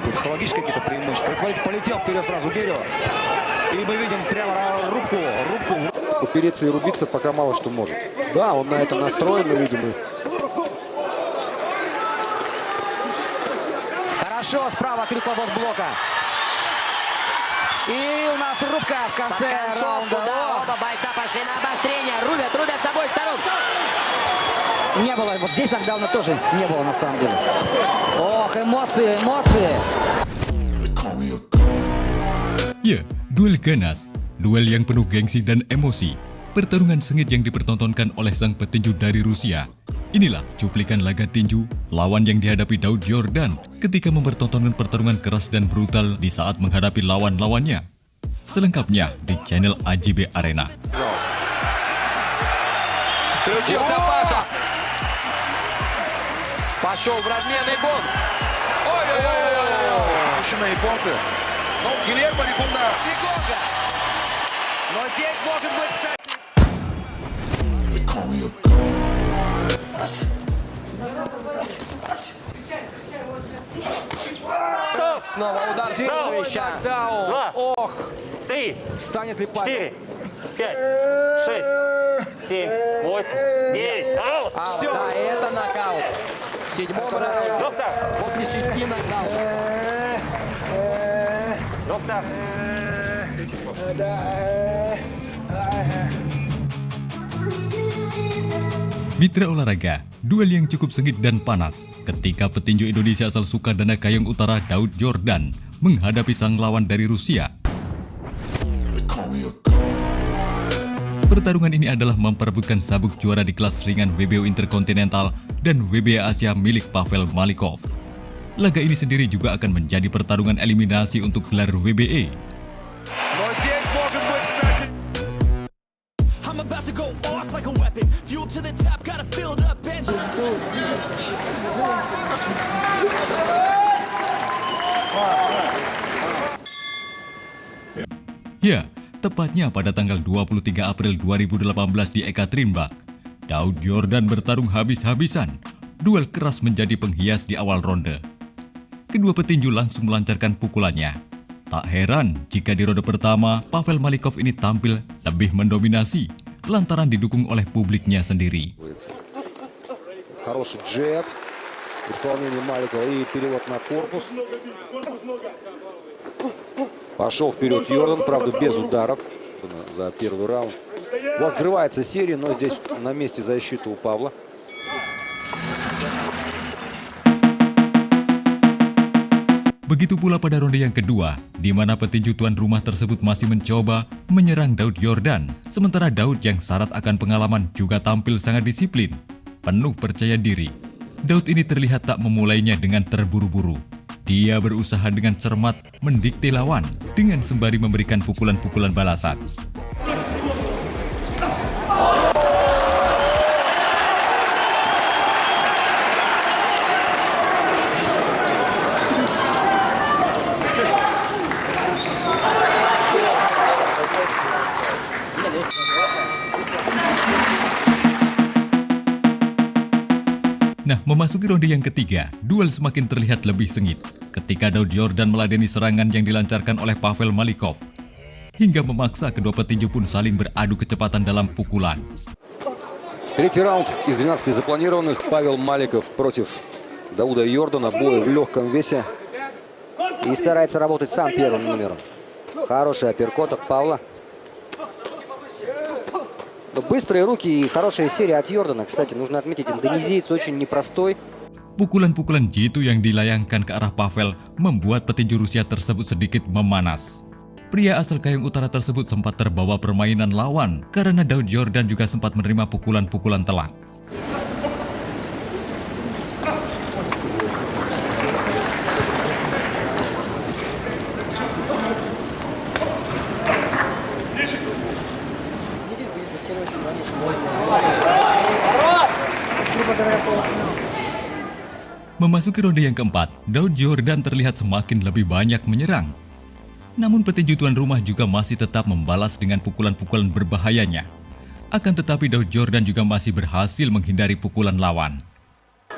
такое психологическое какие-то преимущества. Смотрите, полетел вперед сразу Берева. И мы видим прямо рубку. Упереться и рубиться пока мало что может. Да, он на это настроен, мы видим. Хорошо, справа крюковод блока. И у нас рубка в конце раунда. Оба бойца пошли на обострение. Рубят с обоих сторон. Не было, вот здесь нокдауна тоже не было на самом деле. Ох, эмоции. Ya, duel ganas, duel yang penuh gengsi dan emosi, pertarungan sengit yang dipertontonkan oleh sang petinju dari Rusia. Inilah cuplikan laga tinju lawan yang dihadapi Daud Yordan ketika mempertontonkan pertarungan keras dan brutal di saat menghadapi lawan-lawannya. Selengkapnya di channel AJB Arena. Включился Паша. Пошел в разменный бой. Ой-ой-ой. Мужчины японцы. Ну, Гильермо Викунда. Но здесь может быть, кстати... Стоп. Снова удар. Сильный нокдаун. 2, Ох, 3, станет ли Павел? 4, 5, 6, 7, 8, 9. Аут. Все. Да, это нокаут. В седьмом раунде. Доктор. После 6 нокаутов. Доктор. Mitra olahraga, duel yang cukup sengit dan panas ketika petinju Indonesia asal Sukadana Kayong Utara Daud Yordan menghadapi sang lawan dari Rusia. Pertarungan ini adalah memperebutkan sabuk juara di kelas ringan WBO Interkontinental dan WBA Asia milik Pavel Malikov. Laga ini sendiri juga akan menjadi pertarungan eliminasi untuk gelar WBA. Но здесь может быть, кстати... I'm about to go off like a weapon. Fuel to the top, got a filled up engine. Ya, tepatnya pada tanggal 23 April 2018 di Ekaterinburg, Daud Yordan bertarung habis-habisan. Duel keras menjadi penghias di awal ronde. Kedua petinju langsung melancarkan pukulannya. Tak heran jika di ronde pertama, Pavel Malikov ini tampil lebih mendominasi lantaran didukung oleh publiknya sendiri. Хороший джеб. Исполнение Маликова и перевод на корпус. Пошел вперед Йордан, правда без ударов за первый раунд. Вот взрывается серия, но здесь на месте защиты у Павла. Begitu pula pada ronde yang kedua, di mana petinju tuan rumah tersebut masih mencoba menyerang Daud Yordan, sementara Daud yang syarat akan pengalaman juga tampil sangat disiplin, penuh percaya diri. Daud ini terlihat tak memulainya dengan terburu-buru. Dia berusaha dengan cermat mendikte lawan dengan sembari memberikan pukulan-pukulan balasan. Nah, memasuki ronde yang ketiga, duel semakin terlihat lebih sengit ketika Daud Yordan meladeni serangan yang dilancarkan oleh Pavel Malikov. Hingga memaksa kedua petinju pun saling beradu kecepatan dalam pukulan. Третий раунд из 12 запланированных. Павел Маликов против Дауда Йордана. Бой в легком весе. И старается работать сам первым номером. Хороший апперкот от Павла. Быстрые руки и хорошая серия от Йордана. Кстати, нужно отметить, индонезиец очень непростой. Pukulan-pukulan jitu yang dilayangkan ke arah Pavel membuat petinju Rusia tersebut sedikit memanas. Pria asal Kayong Utara tersebut sempat terbawa permainan lawan karena Daud Yordan juga sempat menerima pukulan-pukulan telak. Memasuki ronde yang keempat, Daud Yordan terlihat semakin lebih banyak menyerang. Namun petinju tuan rumah juga masih tetap membalas dengan pukulan-pukulan berbahayanya. Akan tetapi Daud Yordan juga masih berhasil menghindari pukulan lawan.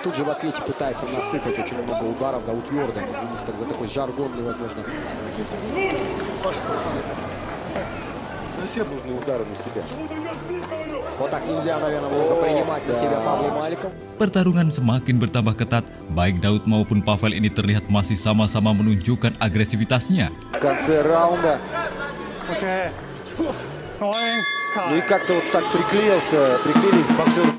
Тут же в ответе пытается насыпать очень много ударов Дауд Йордан. Извините так за такой жаргонный, возможно. Нужные удары на себя. Вот так нельзя, наверное, много принимать на себя Павла Маликов. Pertarungan semakin bertambah ketat, baik Daud maupun Pavel ini terlihat masih sama-sama menunjukkan agresivitasnya. В конце раунда. Ну и как-то вот так приклеились боксеры.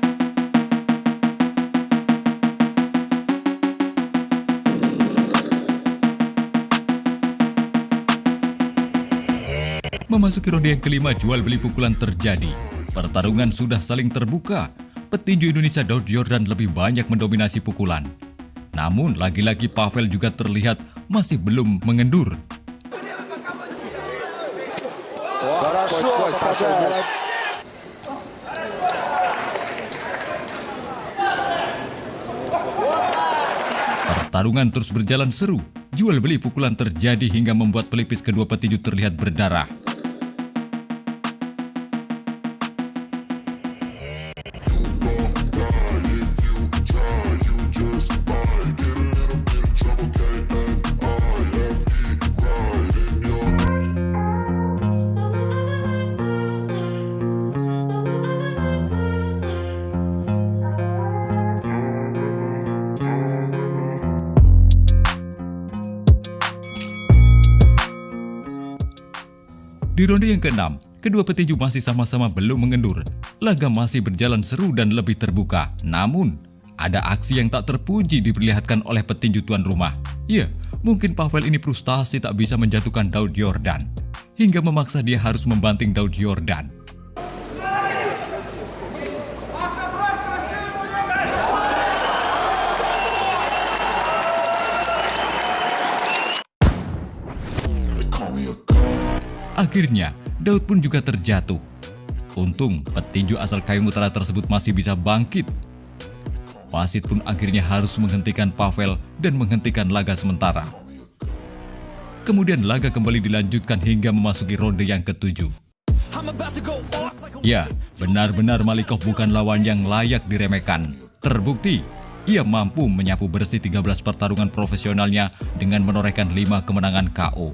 Memasuki ronde yang kelima, jual beli pukulan terjadi. Pertarungan sudah saling terbuka. Petinju Indonesia Daud Yordan lebih banyak mendominasi pukulan. Namun lagi-lagi Pavel juga terlihat masih belum mengendur. Хорошо попадает. Pertarungan terus berjalan seru. Jual beli pukulan terjadi hingga membuat pelipis kedua petinju terlihat berdarah. Di ronde yang ke-6, kedua petinju masih sama-sama belum mengendur. Laga masih berjalan seru dan lebih terbuka. Namun, ada aksi yang tak terpuji diperlihatkan oleh petinju tuan rumah. Ya, mungkin Pavel ini frustasi tak bisa menjatuhkan Daud Yordan, hingga memaksa dia harus membanting Daud Yordan. Akhirnya, Daud pun juga terjatuh. Untung, petinju asal Kayong Utara tersebut masih bisa bangkit. Wasit pun akhirnya harus menghentikan Pavel dan menghentikan laga sementara. Kemudian laga kembali dilanjutkan hingga memasuki ronde yang ke-7. Ya, benar-benar Malikov bukan lawan yang layak diremehkan. Terbukti, ia mampu menyapu bersih 13 pertarungan profesionalnya dengan menorehkan 5 kemenangan KO.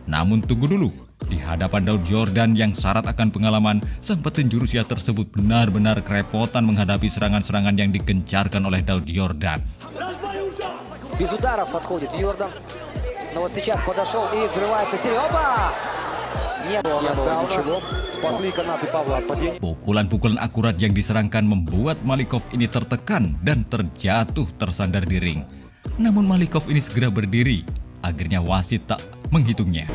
Namun tunggu dulu, di hadapan Daud Yordan yang syarat akan pengalaman, sang petinju Rusia tersebut benar-benar kerepotan menghadapi serangan-serangan yang digencarkan oleh Daud Yordan. Без ударов подходит Йордан. Но вот сейчас подошел и взрывается серия. Опа! Не было Ничего. Спасли канаты Павла от падения. Pukulan-pukulan akurat yang diserangkan membuat Malikov ini tertekan dan terjatuh tersandar di ring. Namun Malikov ini segera berdiri. Akhirnya wasit tak menghitungnya.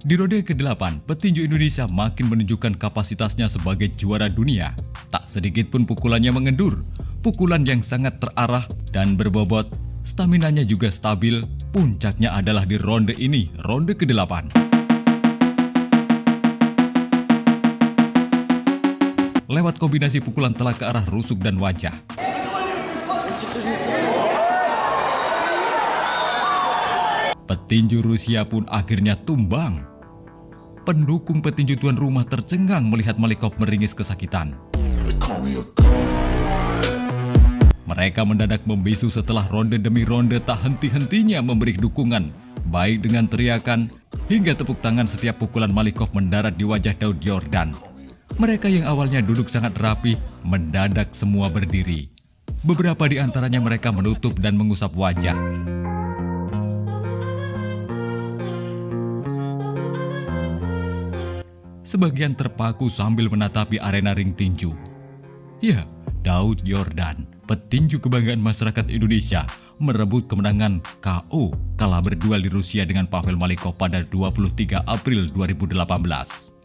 Di ronde ke-8, petinju Indonesia makin menunjukkan kapasitasnya sebagai juara dunia. Tak sedikit pun pukulannya mengendur. Pukulan yang sangat terarah dan berbobot. Staminanya juga stabil. Puncaknya adalah di ronde ini, ronde ke-8. Lewat kombinasi pukulan telak ke arah rusuk dan wajah. Petinju Rusia pun akhirnya tumbang. Pendukung petinju tuan rumah tercengang melihat Malikov meringis kesakitan. Mereka mendadak membisu setelah ronde demi ronde tak henti-hentinya memberi dukungan, baik dengan teriakan hingga tepuk tangan setiap pukulan Malikov mendarat di wajah Daud Yordan. Mereka yang awalnya duduk sangat rapi, mendadak semua berdiri. Beberapa di antaranya mereka menutup dan mengusap wajah. sebagian terpaku sambil menatapi arena ring tinju. Ya, Daud Yordan, petinju kebanggaan masyarakat Indonesia, merebut kemenangan KO kala berduel di Rusia dengan Pavel Malikov pada 23 April 2018.